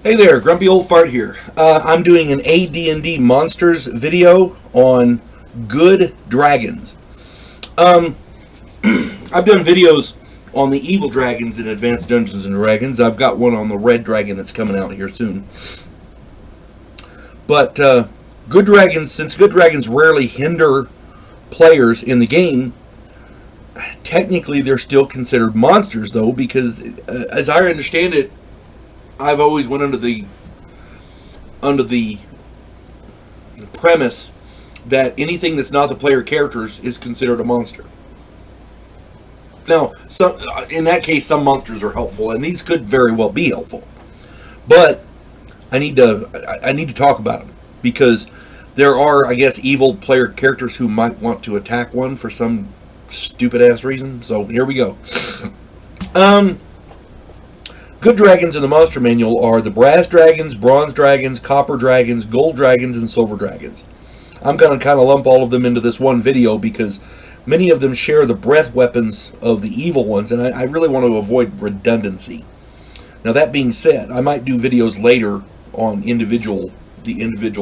Hey there, Grumpy Old Fart here. I'm doing an AD&D Monsters video on good dragons. I've done videos on the evil dragons in Advanced Dungeons & Dragons. I've got one on the red dragon that's coming out here soon. But good dragons, since good dragons rarely hinder players in the game, technically they're still considered monsters, though, because as I understand it, I've always went under the premise that anything that's not the player characters is considered a monster. Now, in that case, some monsters are helpful, and these could very well be helpful. But I need to talk about them because there are, I guess, evil player characters who might want to attack one for some stupid ass reason. So here we go. Good dragons in the monster manual are the brass dragons, bronze dragons, copper dragons, gold dragons, and silver dragons. I'm going to kind of lump all of them into this one video because many of them share the breath weapons of the evil ones, and I really want to avoid redundancy. Now, that being said, I might do videos later on the individual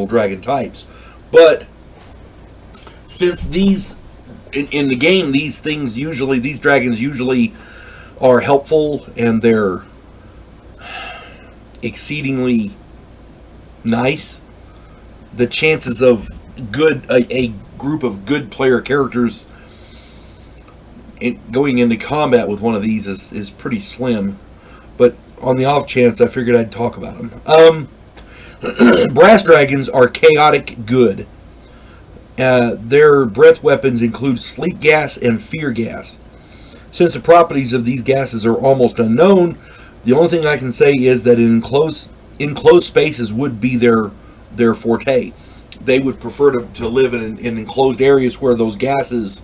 dragon types, but since these in the game, these dragons usually are helpful and they're exceedingly nice, the chances of a group of good player characters going into combat with one of these is pretty slim. But on the off chance, I figured I'd talk about them. Brass dragons are chaotic good. Their breath weapons include sleep gas and fear gas. Since the properties of these gases are almost unknown, the only thing I can say is that enclosed spaces would be their forte. They would prefer to live in enclosed areas where those gases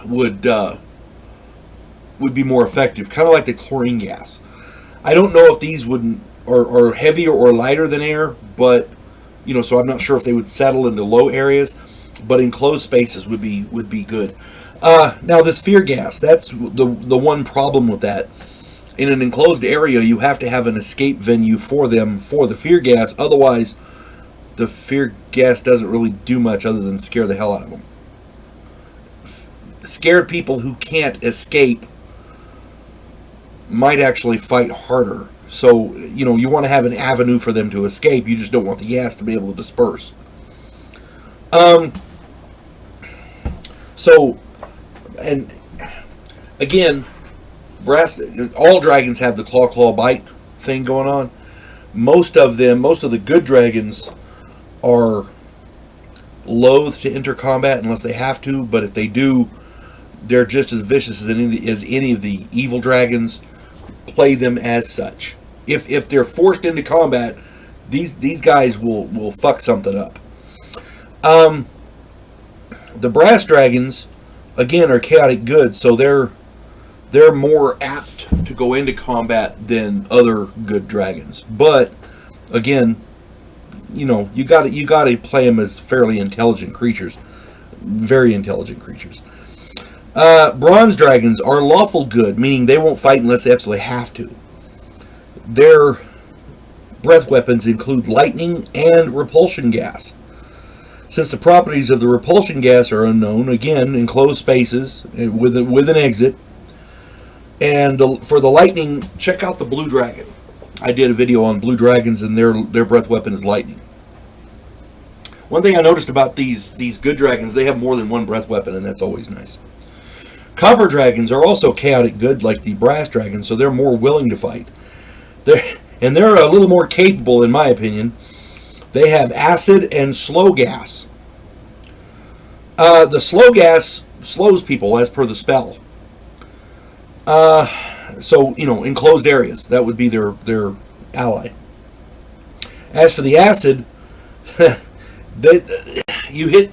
would be more effective, kind of like the chlorine gas. I don't know if these are heavier or lighter than air, but so I'm not sure if they would settle into low areas. But enclosed spaces would be good. Now, this fear gas, that's the one problem with that. In an enclosed area, you have to have an escape venue for the fear gas. Otherwise, the fear gas doesn't really do much other than scare the hell out of them. Scared people who can't escape might actually fight harder. So, you want to have an avenue for them to escape. You just don't want the gas to be able to disperse. So, and again, all dragons have the claw bite thing going on. Most of the good dragons are loath to enter combat unless they have to, but if they do, they're just as vicious as any of the evil dragons. Play them as such. If they're forced into combat, these guys will fuck something up. The brass dragons, again, are chaotic good, so they're more apt to go into combat than other good dragons. But again, you got to play them as fairly intelligent creatures, very intelligent creatures. Bronze dragons are lawful good, meaning they won't fight unless they absolutely have to. Their breath weapons include lightning and repulsion gas. Since the properties of the repulsion gas are unknown, again, enclosed spaces with an exit. And for the lightning, check out the blue dragon. I did a video on blue dragons, and their breath weapon is lightning. One thing I noticed about these good dragons, they have more than one breath weapon, and that's always nice. Copper dragons are also chaotic good, like the brass dragons, so they're more willing to fight. They're a little more capable, in my opinion. They have acid and slow gas. The slow gas slows people as per the spell. So, enclosed areas, that would be their ally. As for the acid, you hit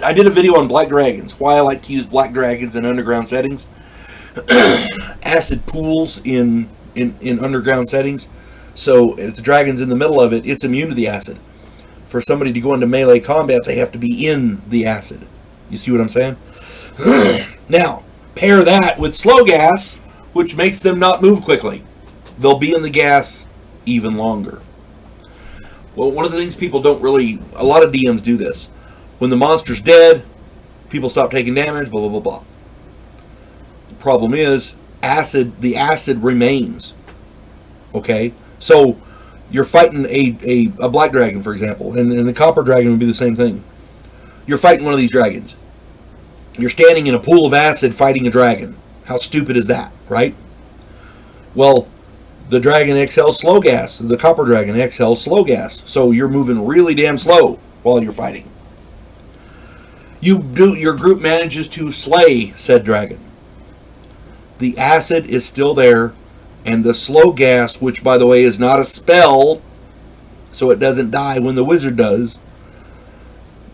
I did a video on black dragons, why I like to use black dragons in underground settings. Acid pools in underground settings. So if the dragon's in the middle of it, it's immune to the acid. For somebody to go into melee combat, they have to be in the acid. You see what I'm saying? Now, pair that with slow gas, which makes them not move quickly. they'll be in the gas even longer. Well, one of the things people don't really, a lot of DMs do this. When the monster's dead, people stop taking damage, blah, blah, blah, blah. The problem is, the acid remains. Okay? So, you're fighting a black dragon, for example, and the copper dragon would be the same thing. You're fighting one of these dragons. You're standing in a pool of acid fighting a dragon. How stupid is that, right? Well, the dragon exhales slow gas. The copper dragon exhales slow gas. So you're moving really damn slow while you're fighting. Your group manages to slay said dragon. The acid is still there, and the slow gas, which by the way is not a spell, so it doesn't die when the wizard does,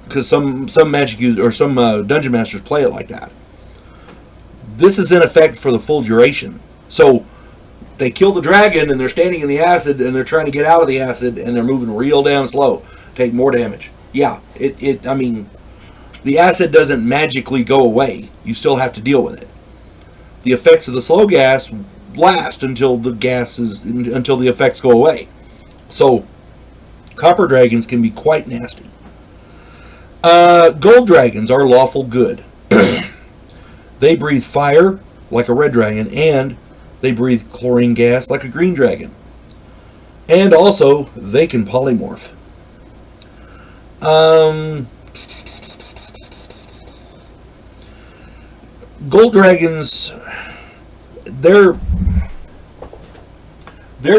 because some magic users or some dungeon masters play it like that. This is in effect for the full duration. So they kill the dragon and they're standing in the acid and they're trying to get out of the acid and they're moving real damn slow. Take more damage. Yeah, I mean, the acid doesn't magically go away. You still have to deal with it. The effects of the slow gas last until the effects go away. So copper dragons can be quite nasty. Gold dragons are lawful good. They breathe fire like a red dragon, and they breathe chlorine gas like a green dragon. And also, they can polymorph. Gold dragons, they're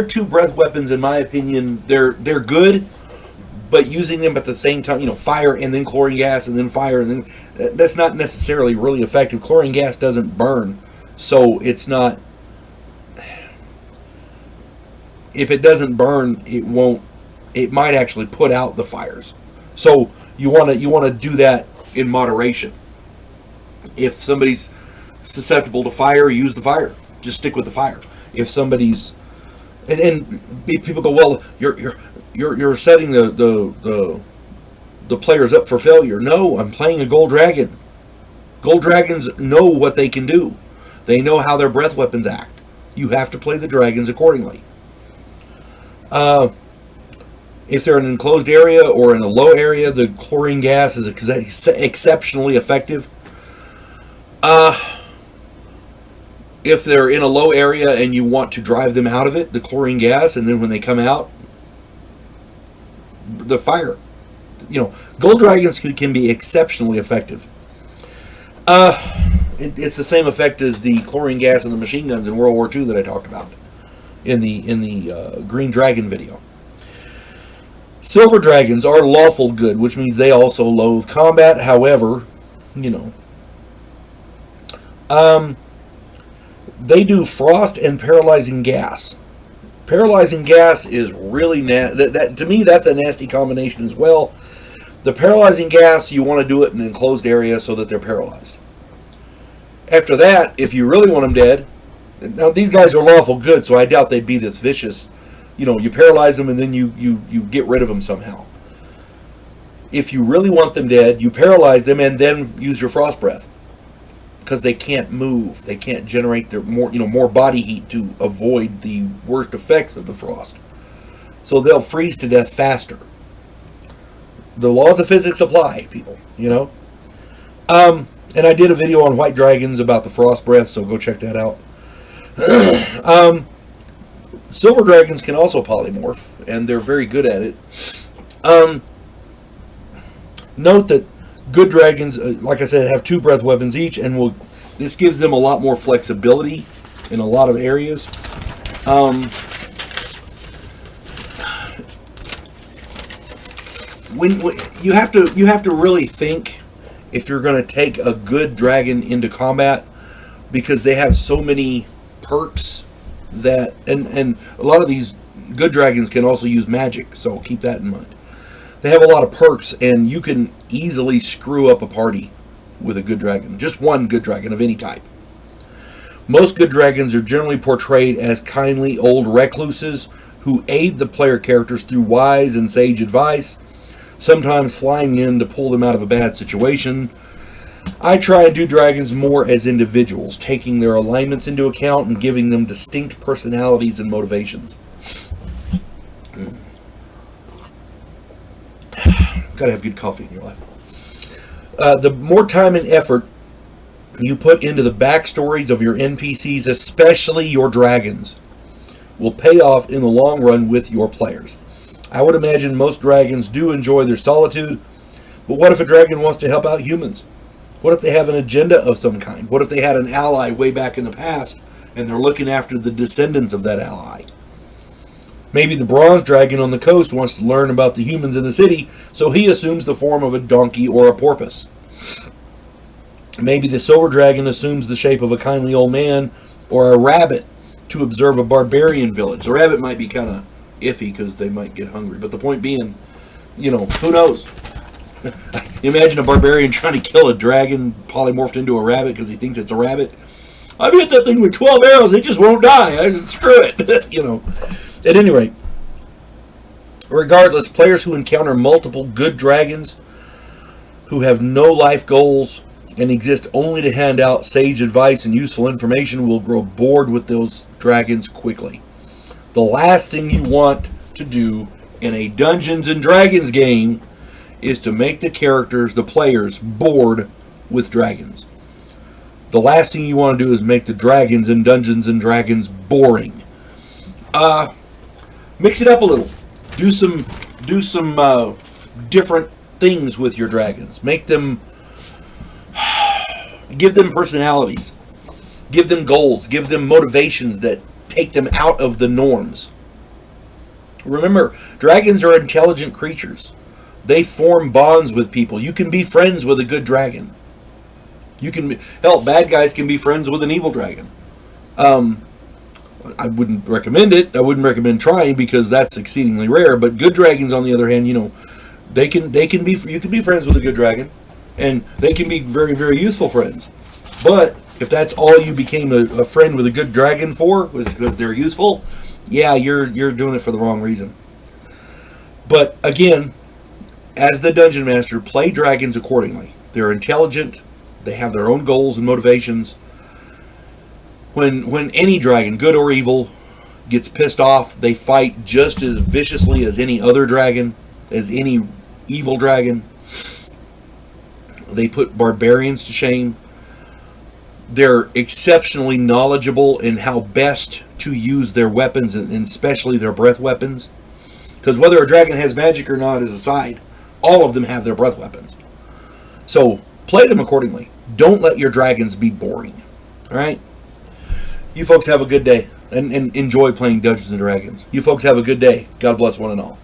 two breath weapons, in my opinion. They're good, but using them at the same time, fire and then chlorine gas and then fire and then, that's not necessarily really effective. Chlorine gas doesn't burn, so it's not. If it doesn't burn, it won't. It might actually put out the fires. So you want to do that in moderation. If somebody's susceptible to fire, use the fire. Just stick with the fire. If somebody's and people go, well, you're setting the players up for failure. No, I'm playing a gold dragon. Gold dragons know what they can do. They know how their breath weapons act. You have to play the dragons accordingly. If they're in an enclosed area or in a low area, the chlorine gas is exceptionally effective. If they're in a low area and you want to drive them out of it, the chlorine gas, and then when they come out, the fire. Gold dragons can be exceptionally effective. It's the same effect as the chlorine gas and the machine guns in World War II that I talked about in the Green Dragon video. Silver dragons are lawful good, which means they also loathe combat. However, they do frost and paralyzing gas. Paralyzing gas is really nasty. To me, that's a nasty combination as well. The paralyzing gas, you want to do it in an enclosed area so that they're paralyzed. After that, if you really want them dead, now these guys are lawful good, so I doubt they'd be this vicious. You paralyze them and then you get rid of them somehow. If you really want them dead, you paralyze them and then use your frost breath. Because they can't move, they can't generate their more body heat to avoid the worst effects of the frost. So they'll freeze to death faster. The laws of physics apply, people. And I did a video on white dragons about the frost breath, so go check that out. Silver dragons can also polymorph, and they're very good at it. Note that good dragons, like I said, have 2 breath weapons each, and this gives them a lot more flexibility in a lot of areas. When you have to really think if you're going to take a good dragon into combat, because they have so many perks that, and a lot of these good dragons can also use magic, so keep that in mind. They have a lot of perks, and you can easily screw up a party with a good dragon. Just one good dragon of any type. Most good dragons are generally portrayed as kindly old recluses who aid the player characters through wise and sage advice, sometimes flying in to pull them out of a bad situation. I try and do dragons more as individuals, taking their alignments into account and giving them distinct personalities and motivations. Gotta have good coffee in your life. The more time and effort you put into the backstories of your NPCs, especially your dragons, will pay off in the long run with your players. I would imagine most dragons do enjoy their solitude, but what if a dragon wants to help out humans? What if they have an agenda of some kind? What if they had an ally way back in the past and they're looking after the descendants of that ally? Maybe the bronze dragon on the coast wants to learn about the humans in the city, so he assumes the form of a donkey or a porpoise. Maybe the silver dragon assumes the shape of a kindly old man or a rabbit to observe a barbarian village. The rabbit might be kind of iffy because they might get hungry, but the point being, who knows? Imagine a barbarian trying to kill a dragon polymorphed into a rabbit because he thinks it's a rabbit. I've hit that thing with 12 arrows, it just won't die. Screw it. At any rate, regardless, players who encounter multiple good dragons who have no life goals and exist only to hand out sage advice and useful information will grow bored with those dragons quickly. The last thing you want to do in a Dungeons and Dragons game is to make the players, bored with dragons. The last thing you want to do is make the dragons in Dungeons and Dragons boring. Mix it up a little. Do some different things with your dragons. Give them personalities. Give them goals. Give them motivations that take them out of the norms. Remember, dragons are intelligent creatures. They form bonds with people. You can be friends with a good dragon. Bad guys can be friends with an evil dragon. I wouldn't recommend it. I wouldn't recommend trying because that's exceedingly rare. But good dragons, on the other hand, you can be friends with a good dragon, and they can be very, very useful friends. But if that's all you became a friend with a good dragon for, was because they're useful, yeah, you're doing it for the wrong reason. But again, as the dungeon master, play dragons accordingly. They're intelligent. They have their own goals and motivations. When any dragon, good or evil, gets pissed off, they fight just as viciously as any other dragon, as any evil dragon. They put barbarians to shame. They're exceptionally knowledgeable in how best to use their weapons, and especially their breath weapons. Because whether a dragon has magic or not is aside, all of them have their breath weapons. So play them accordingly. Don't let your dragons be boring. All right? You folks have a good day and enjoy playing Dungeons and Dragons. You folks have a good day. God bless one and all.